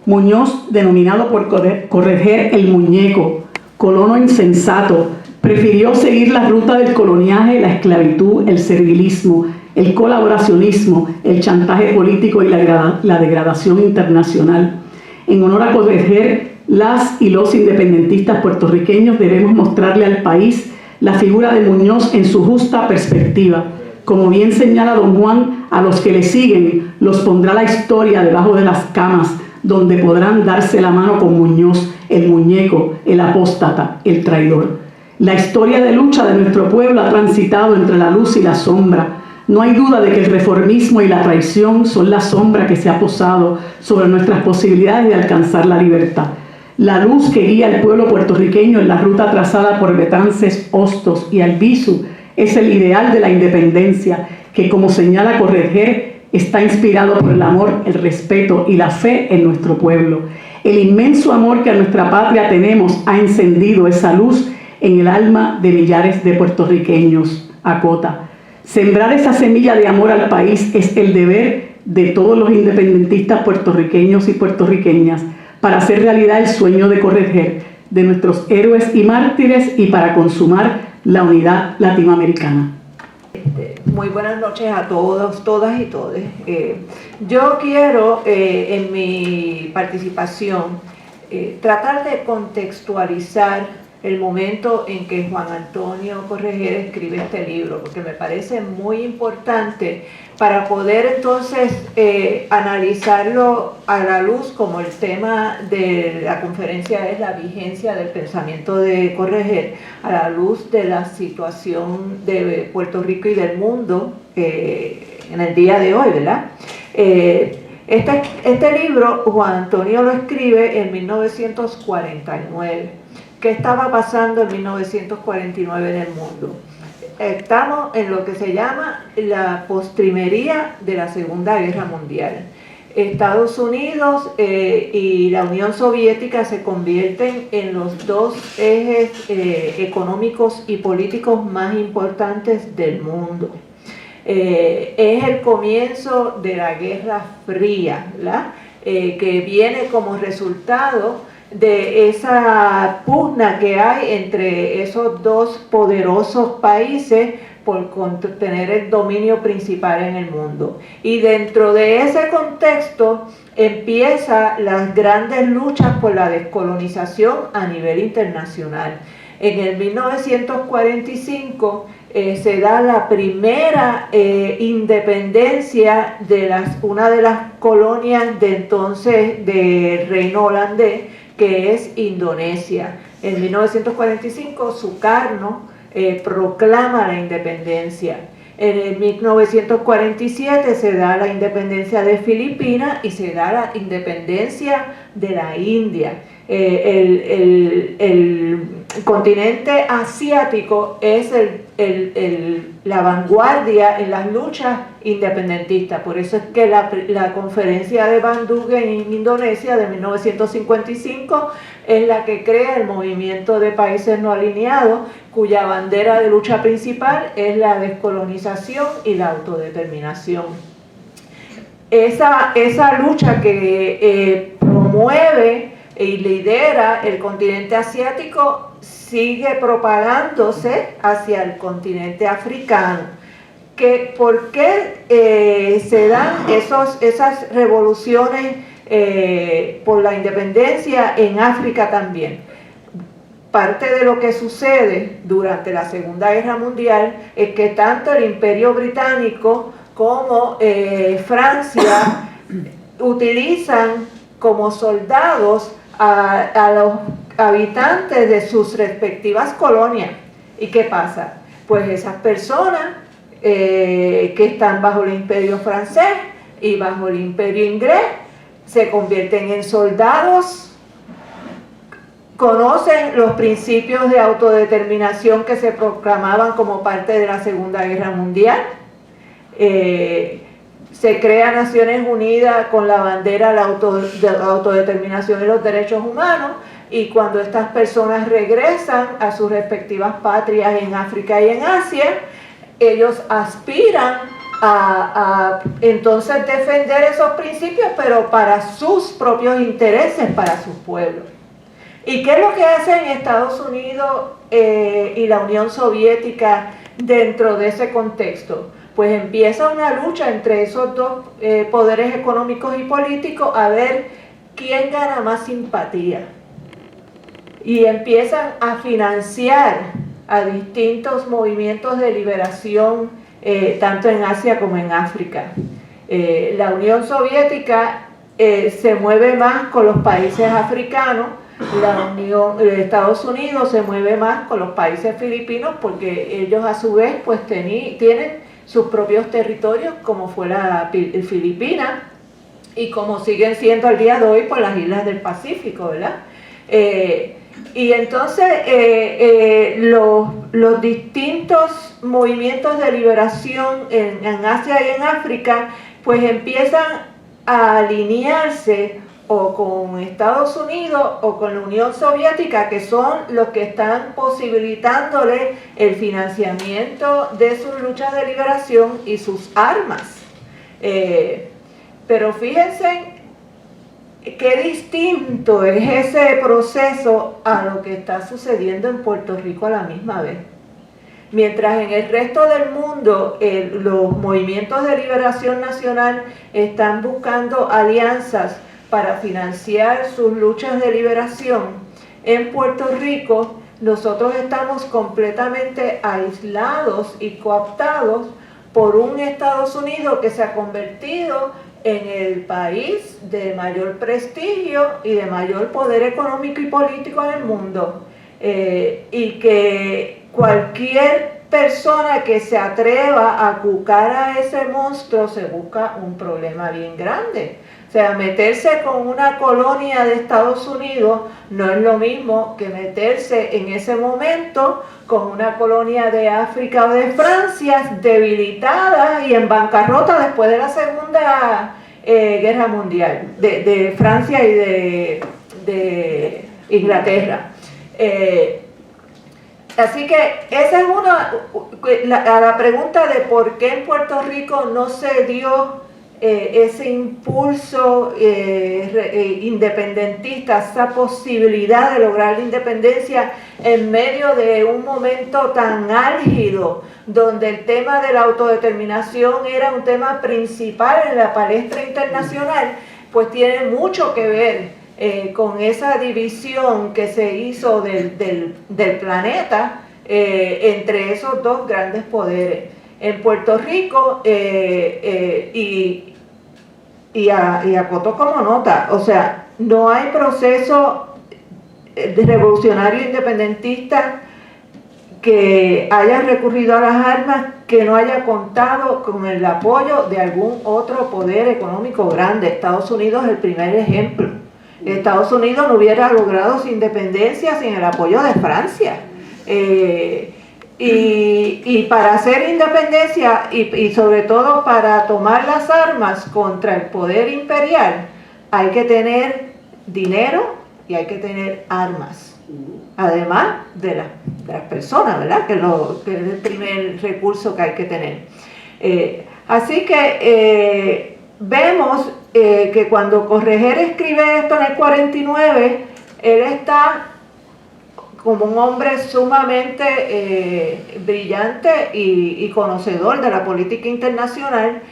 Speaker 3: Muñoz, denominado por Correger el Muñeco, colono insensato, prefirió seguir la ruta del coloniaje, la esclavitud, el servilismo, el colaboracionismo, el chantaje político y la degradación internacional. En honor a Correger, las y los independentistas puertorriqueños debemos mostrarle al país la figura de Muñoz en su justa perspectiva. Como bien señala don Juan, a los que le siguen los pondrá la historia debajo de las camas, donde podrán darse la mano con Muñoz, el muñeco, el apóstata, el traidor. La historia de lucha de nuestro pueblo ha transitado entre la luz y la sombra. No hay duda de que el reformismo y la traición son la sombra que se ha posado sobre nuestras posibilidades de alcanzar la libertad. La luz que guía al pueblo puertorriqueño en la ruta trazada por Betances, Hostos y Albizu es el ideal de la independencia que, como señala Correger, está inspirado por el amor, el respeto y la fe en nuestro pueblo. El inmenso amor que a nuestra patria tenemos ha encendido esa luz en el alma de millares de puertorriqueños, acota. Sembrar esa semilla de amor al país es el deber de todos los independentistas puertorriqueños y puertorriqueñas para hacer realidad el sueño de Correger, de nuestros héroes y mártires y para consumar la unidad latinoamericana.
Speaker 4: Muy buenas noches a todos, todas y todes. Yo quiero en mi participación tratar de contextualizar el momento en que Juan Antonio Correger escribe este libro, porque me parece muy importante para poder entonces analizarlo a la luz, como el tema de la conferencia es la vigencia del pensamiento de Correger, a la luz de la situación de Puerto Rico y del mundo en el día de hoy, ¿verdad? Este libro Juan Antonio lo escribe en 1949. ¿Qué estaba pasando en 1949 en el mundo? Estamos en lo que se llama la postrimería de la Segunda Guerra Mundial. Estados Unidos y la Unión Soviética se convierten en los dos ejes económicos y políticos más importantes del mundo. Es el comienzo de la Guerra Fría, ¿verdad? Que viene como resultado de esa pugna que hay entre esos dos poderosos países por tener el dominio principal en el mundo. Y dentro de ese contexto empiezan las grandes luchas por la descolonización a nivel internacional. En el 1945 se da la primera independencia de una de las colonias de entonces del reino holandés, que es Indonesia. En 1945 Sukarno proclama la independencia. En el 1947 se da la independencia de Filipinas y se da la independencia de la India. El continente asiático es la vanguardia en las luchas independentistas. Por eso es que la conferencia de Bandung en Indonesia de 1955 es la que crea el movimiento de países no alineados, cuya bandera de lucha principal es la descolonización y la autodeterminación. Esa lucha que promueve y lidera el continente asiático sigue propagándose hacia el continente africano. ¿Por qué se dan esas revoluciones por la independencia en África también? Parte de lo que sucede durante la Segunda Guerra Mundial es que tanto el Imperio Británico como Francia utilizan como soldados a los habitantes de sus respectivas colonias. ¿Y qué pasa? Pues esas personas que están bajo el imperio francés y bajo el imperio inglés se convierten en soldados, conocen los principios de autodeterminación que se proclamaban como parte de la Segunda Guerra Mundial, se crea Naciones Unidas con la bandera de la autodeterminación y los derechos humanos, y cuando estas personas regresan a sus respectivas patrias en África y en Asia, ellos aspiran a entonces defender esos principios, pero para sus propios intereses, para sus pueblos. ¿Y qué es lo que hacen Estados Unidos y la Unión Soviética dentro de ese contexto? Pues empieza una lucha entre esos dos poderes económicos y políticos a ver quién gana más simpatía. Y empiezan a financiar a distintos movimientos de liberación, tanto en Asia como en África. La Unión Soviética se mueve más con los países africanos, Estados Unidos se mueve más con los países filipinos, porque ellos a su vez pues tienen sus propios territorios, como fue la Filipinas, y como siguen siendo al día de hoy por las islas del Pacífico, ¿verdad? Y entonces los distintos movimientos de liberación en Asia y en África pues empiezan a alinearse o con Estados Unidos o con la Unión Soviética, que son los que están posibilitándole el financiamiento de sus luchas de liberación y sus armas. Pero fíjense qué distinto es ese proceso a lo que está sucediendo en Puerto Rico a la misma vez. Mientras en el resto del mundo los movimientos de liberación nacional están buscando alianzas para financiar sus luchas de liberación, en Puerto Rico nosotros estamos completamente aislados y cooptados por un Estados Unidos que se ha convertido en el país de mayor prestigio y de mayor poder económico y político en el mundo, y que cualquier persona que se atreva a cucar a ese monstruo se busca un problema bien grande. O sea, meterse con una colonia de Estados Unidos no es lo mismo que meterse en ese momento con una colonia de África o de Francia debilitada y en bancarrota después de la Segunda Guerra Mundial, de Francia y de Inglaterra. Así que esa es la pregunta de por qué en Puerto Rico no se dio ese impulso independentista, esa posibilidad de lograr la independencia en medio de un momento tan álgido, donde el tema de la autodeterminación era un tema principal en la palestra internacional. Pues tiene mucho que ver con esa división que se hizo del planeta entre esos dos grandes poderes. En Puerto Rico, y acotó como nota, o sea, no hay proceso revolucionario independentista que haya recurrido a las armas que no haya contado con el apoyo de algún otro poder económico grande. Estados Unidos es el primer ejemplo. Estados Unidos no hubiera logrado su independencia sin el apoyo de Francia. Y para hacer independencia y sobre todo para tomar las armas contra el poder imperial, hay que tener dinero y hay que tener armas, además de las personas, ¿verdad? Que es el primer recurso que hay que tener. Así que vemos que cuando Correger escribe esto en el 49, él está como un hombre sumamente brillante y conocedor de la política internacional,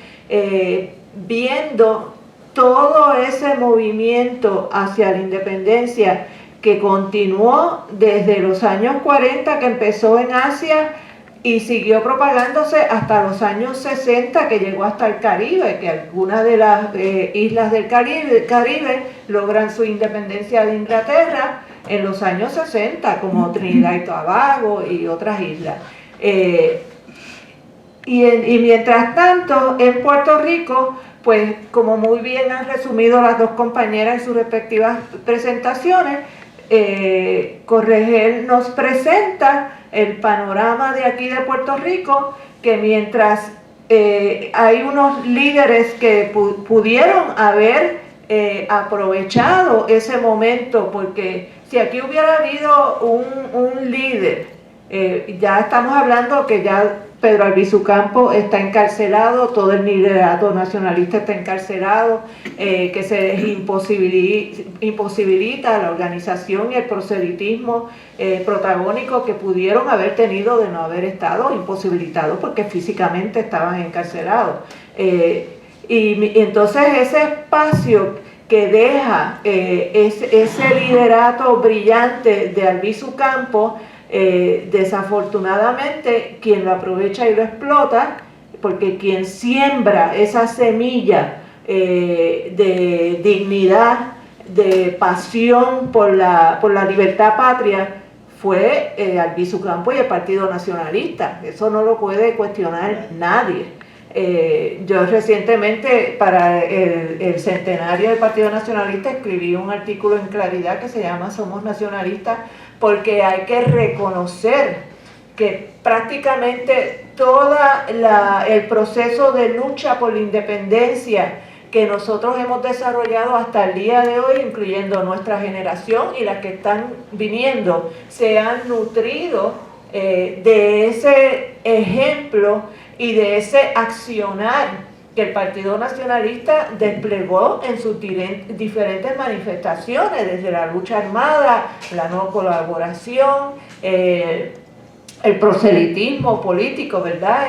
Speaker 4: viendo todo ese movimiento hacia la independencia que continuó desde los años 40, que empezó en Asia y siguió propagándose hasta los años 60, que llegó hasta el Caribe, que algunas de las islas del Caribe logran su independencia de Inglaterra en los años 60, como Trinidad y Tobago y otras islas. Y mientras tanto, en Puerto Rico, pues como muy bien han resumido las dos compañeras en sus respectivas presentaciones, Correger nos presenta el panorama de aquí de Puerto Rico, que mientras hay unos líderes que pudieron haber aprovechado ese momento, porque si aquí hubiera habido un líder, ya estamos hablando que ya Pedro Albizu Campos está encarcelado, todo el liderato nacionalista está encarcelado, que se imposibilita la organización y el proselitismo protagónico que pudieron haber tenido de no haber estado imposibilitados porque físicamente estaban encarcelados. Y entonces ese espacio que deja ese liderato brillante de Albizu Campos, desafortunadamente quien lo aprovecha y lo explota, porque quien siembra esa semilla de dignidad, de pasión por la libertad patria, fue Albizu Campos y el Partido Nacionalista. Eso no lo puede cuestionar nadie. Yo recientemente, para el centenario del Partido Nacionalista, escribí un artículo en Claridad que se llama Somos Nacionalistas, porque hay que reconocer que prácticamente todo el proceso de lucha por la independencia que nosotros hemos desarrollado hasta el día de hoy, incluyendo nuestra generación y las que están viniendo, se han nutrido de ese ejemplo y de ese accionar que el Partido Nacionalista desplegó en sus diferentes manifestaciones, desde la lucha armada, la no colaboración, el proselitismo político, ¿verdad?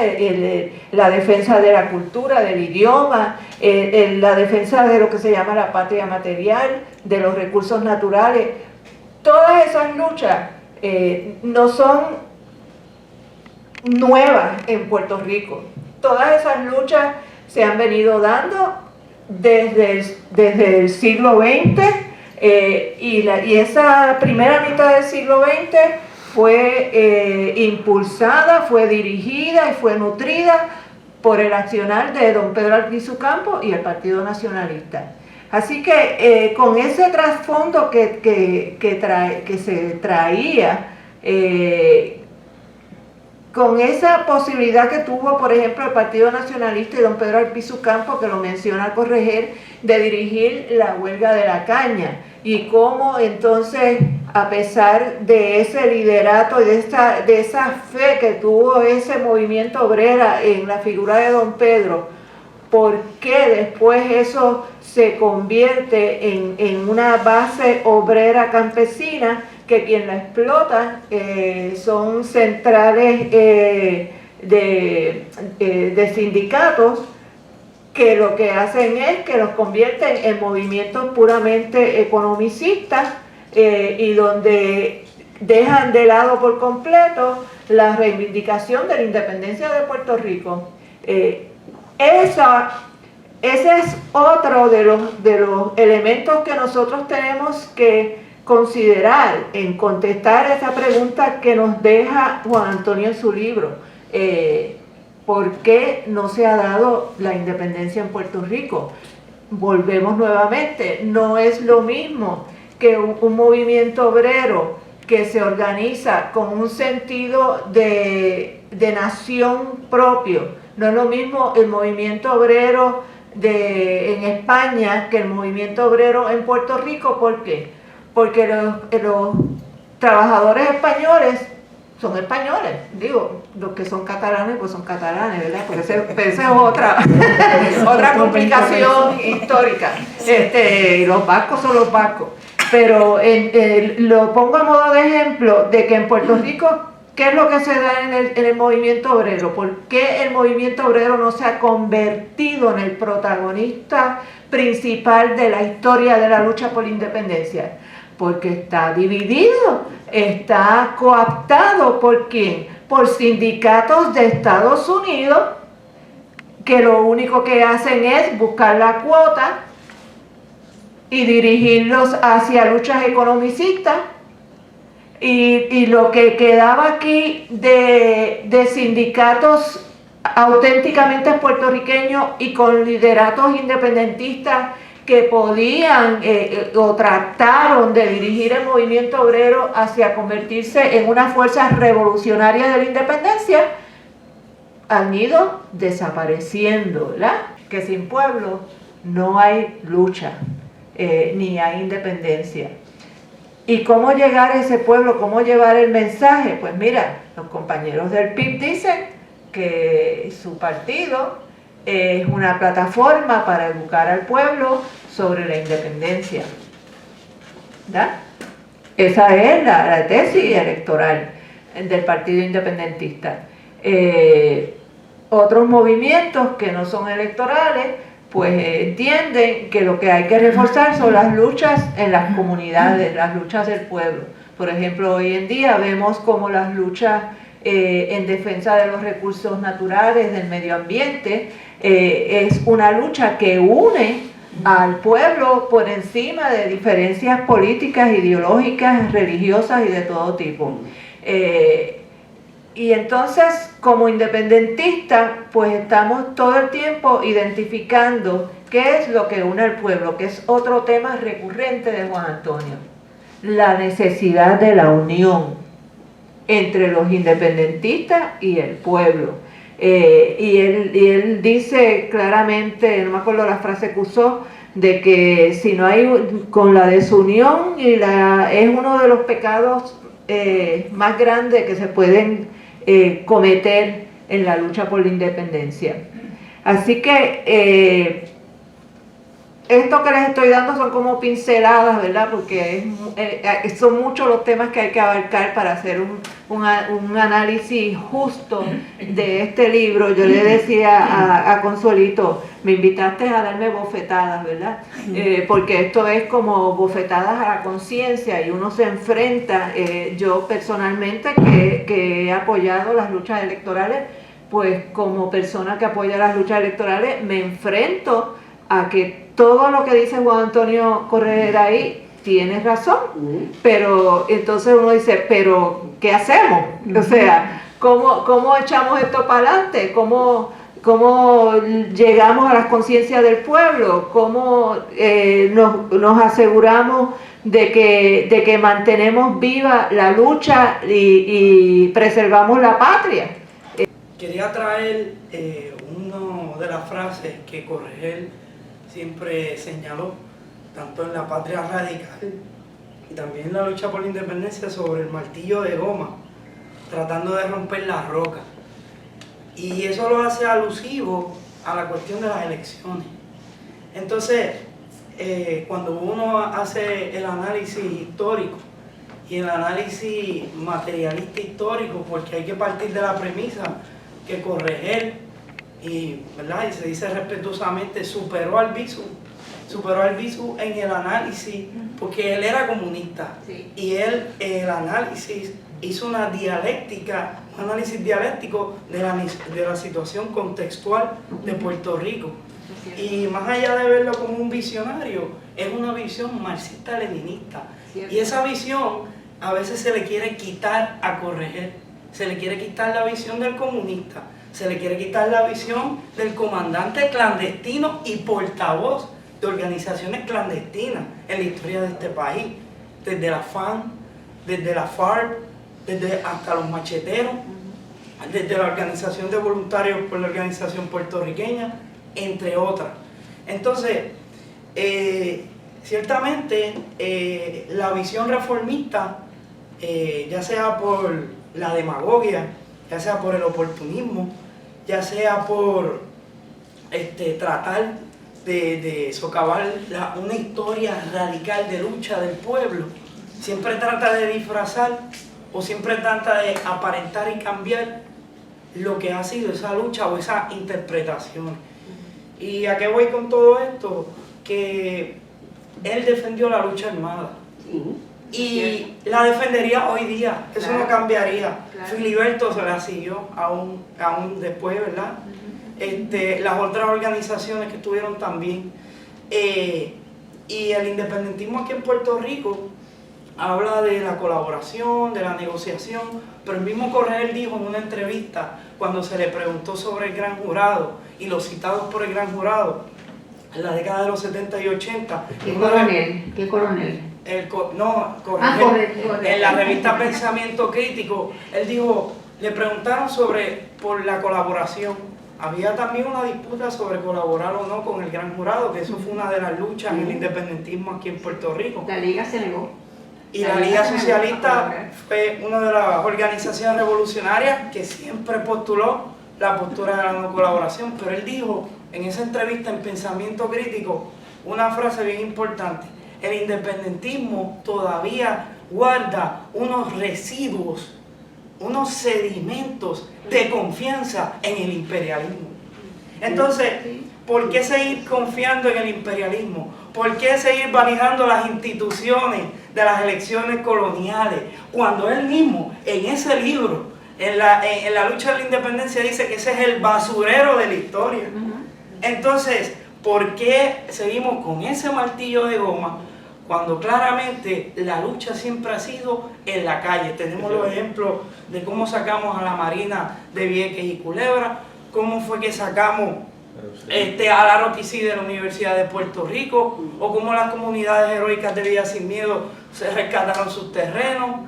Speaker 4: La defensa de la cultura, del idioma, la defensa de lo que se llama la patria material, de los recursos naturales. Todas esas luchas no son nuevas en Puerto Rico. Todas esas luchas se han venido dando desde el siglo XX, y esa primera mitad del siglo XX fue impulsada, fue dirigida y fue nutrida por el accionar de don Pedro Albizu Campos y el Partido Nacionalista. Así que con ese trasfondo que se traía, con esa posibilidad que tuvo, por ejemplo, el Partido Nacionalista y don Pedro Albizu Campos, que lo menciona Correger, de dirigir la huelga de la caña, y cómo entonces, a pesar de ese liderato y de esa fe que tuvo ese movimiento obrera en la figura de don Pedro, ¿por qué después eso se convierte en una base obrera campesina, que quien la explota son centrales de sindicatos que lo que hacen es que los convierten en movimientos puramente economicistas, y donde dejan de lado por completo la reivindicación de la independencia de Puerto Rico? Ese es otro de los elementos que nosotros tenemos que considerar en contestar esa pregunta que nos deja Juan Antonio en su libro. ¿Por qué no se ha dado la independencia en Puerto Rico? Volvemos nuevamente, no es lo mismo que un movimiento obrero que se organiza con un sentido de nación propio. No es lo mismo el movimiento obrero en España que el movimiento obrero en Puerto Rico. ¿Por qué? Porque los trabajadores españoles son españoles, digo, los que son catalanes pues son catalanes, ¿verdad? Porque esa es otra complicación histórica. Los vascos son los vascos. Pero lo pongo a modo de ejemplo de que en Puerto Rico, ¿qué es lo que se da en el movimiento obrero? ¿Por qué el movimiento obrero no se ha convertido en el protagonista principal de la historia de la lucha por la independencia? Porque está dividido, está cooptado. ¿Por quién? Por sindicatos de Estados Unidos, que lo único que hacen es buscar la cuota y dirigirlos hacia luchas economicistas, y lo que quedaba aquí de sindicatos auténticamente puertorriqueños y con lideratos independentistas que podían o trataron de dirigir el movimiento obrero hacia convertirse en una fuerza revolucionaria de la independencia, han ido desapareciendo, ¿verdad? Que sin pueblo no hay lucha, ni hay independencia. ¿Y cómo llegar a ese pueblo? ¿Cómo llevar el mensaje? Pues mira, los compañeros del PIB dicen que su partido es una plataforma para educar al pueblo sobre la independencia, ¿verdad? Esa es la tesis electoral del Partido Independentista. Otros movimientos que no son electorales, pues entienden que lo que hay que reforzar son las luchas en las comunidades, las luchas del pueblo. Por ejemplo, hoy en día vemos como las luchas en defensa de los recursos naturales, del medio ambiente, es una lucha que une al pueblo por encima de diferencias políticas, ideológicas, religiosas y de todo tipo. Y entonces, como independentistas, pues estamos todo el tiempo identificando qué es lo que une al pueblo, que es otro tema recurrente de Juan Antonio. La necesidad de la unión entre los independentistas y el pueblo. Y él dice claramente, no me acuerdo la frase que usó, de que si no hay, con la desunión, es uno de los pecados más grandes que se pueden cometer en la lucha por la independencia. Así que esto que les estoy dando son como pinceladas, ¿verdad? Porque son muchos los temas que hay que abarcar para hacer un análisis justo de este libro. Yo le decía a Consuelito, me invitaste a darme bofetadas, ¿verdad? Porque esto es como bofetadas a la conciencia y uno se enfrenta. Yo personalmente, que he apoyado las luchas electorales, pues como persona que apoya las luchas electorales, me enfrento a que todo lo que dice Juan Antonio Correr ahí tiene razón, pero entonces uno dice, pero ¿qué hacemos? O sea, ¿cómo echamos esto para adelante? ¿Cómo llegamos a las conciencias del pueblo? ¿Cómo nos aseguramos de que mantenemos viva la lucha y preservamos la patria?
Speaker 5: Quería traer una de las frases que Corregel siempre señaló, tanto en la Patria Radical y también en la lucha por la independencia, sobre el martillo de goma, tratando de romper las rocas. Y eso lo hace alusivo a la cuestión de las elecciones. Entonces, cuando uno hace el análisis histórico y el análisis materialista histórico, porque hay que partir de la premisa que Corregel, ¿verdad? Y se dice respetuosamente, superó al Bisu en el análisis, porque él era comunista, sí. Y él, el análisis, hizo una dialéctica, un análisis dialéctico de la situación contextual de Puerto Rico. Y más allá de verlo como un visionario, es una visión marxista-leninista. Y esa visión a veces se le quiere quitar a Corregel, se le quiere quitar la visión del comunista, se le quiere quitar la visión del comandante clandestino y portavoz de organizaciones clandestinas en la historia de este país, desde la FAN, desde la FARC, hasta los macheteros, desde la Organización de Voluntarios por la Organización Puertorriqueña, entre otras. Entonces, ciertamente la visión reformista, ya sea por la demagogia, ya sea por el oportunismo, ya sea por tratar de socavar una historia radical de lucha del pueblo, siempre trata de disfrazar o siempre trata de aparentar y cambiar lo que ha sido esa lucha o esa interpretación. ¿Y a qué voy con todo esto? Que él defendió la lucha armada. Y la defendería hoy día, eso no cambiaría. Filiberto se la siguió aún después, ¿verdad? Las otras organizaciones que estuvieron también. Y el independentismo aquí en Puerto Rico habla de la colaboración, de la negociación, pero el mismo Corregel dijo en una entrevista, cuando se le preguntó sobre el Gran Jurado y los citados por el Gran Jurado en la década de los 70 y 80.
Speaker 4: ¿Qué coronel?
Speaker 5: Corregel, en la revista Pensamiento Crítico, él dijo, le preguntaron por la colaboración. Había también una disputa sobre colaborar o no con el Gran Jurado, que eso fue una de las luchas en el independentismo aquí en Puerto Rico.
Speaker 4: La Liga se negó.
Speaker 5: Y la Liga Socialista fue una de las organizaciones revolucionarias que siempre postuló la postura de la no colaboración, pero él dijo en esa entrevista en Pensamiento Crítico una frase bien importante: el independentismo todavía guarda unos residuos, unos sedimentos de confianza en el imperialismo. Entonces, ¿por qué seguir confiando en el imperialismo? ¿Por qué seguir validando las instituciones de las elecciones coloniales? Cuando él mismo, en ese libro, en la lucha de la independencia, dice que ese es el basurero de la historia. Entonces, ¿por qué seguimos con ese martillo de goma cuando claramente la lucha siempre ha sido en la calle? Tenemos los ejemplos de cómo sacamos a la Marina de Vieques y Culebra, cómo fue que sacamos a la Roquisí de la Universidad de Puerto Rico, o cómo las comunidades heroicas de Villa Sin Miedo se rescataron sus terrenos,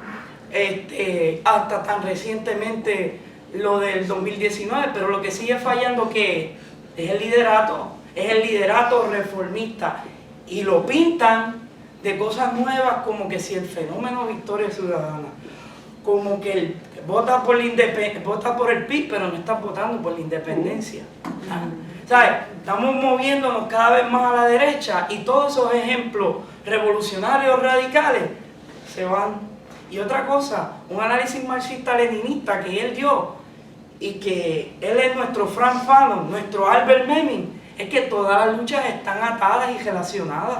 Speaker 5: hasta tan recientemente lo del 2019, pero lo que sigue fallando que es el liderato reformista, y lo pintan de cosas nuevas como que si el fenómeno Victoria Ciudadana, como que él vota por el PIB, pero no está votando por la independencia. ¿Sabes? Estamos moviéndonos cada vez más a la derecha y todos esos ejemplos revolucionarios radicales se van. Y otra cosa, un análisis marxista-leninista que él dio, y que él es nuestro Frank Fanon, nuestro Albert Meming, es que todas las luchas están atadas y relacionadas.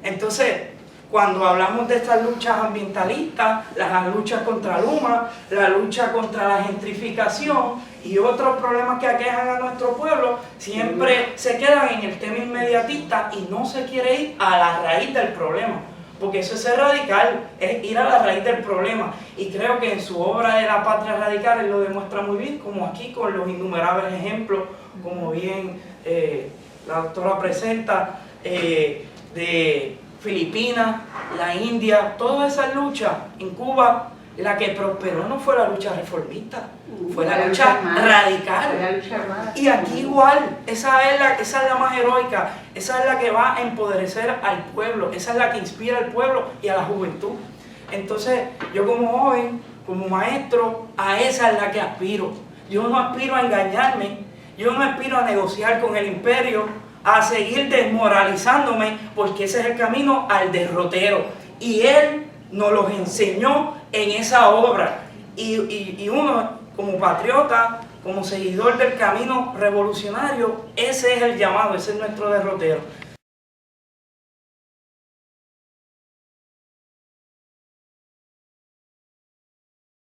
Speaker 5: Entonces, cuando hablamos de estas luchas ambientalistas, las luchas contra Luma, la lucha contra la gentrificación y otros problemas que aquejan a nuestro pueblo, siempre se quedan en el tema inmediatista y no se quiere ir a la raíz del problema. Porque eso es ser radical, es ir a la raíz del problema. Y creo que en su obra de La Patria Radical él lo demuestra muy bien, como aquí con los innumerables ejemplos, como bien la doctora presenta, de Filipinas, la India, todas esas luchas. En Cuba, la que prosperó no fue la lucha reformista, fue la lucha radical. Y aquí igual, esa es la más heroica, esa es la que va a empoderecer al pueblo, esa es la que inspira al pueblo y a la juventud. Entonces, yo como joven, como maestro, a esa es la que aspiro. Yo no aspiro a engañarme, yo no aspiro a negociar con el imperio, a seguir desmoralizándome, porque ese es el camino al derrotero. Y él nos los enseñó en esa obra. Y uno, como patriota, como seguidor del camino revolucionario, ese es el llamado, ese es nuestro derrotero.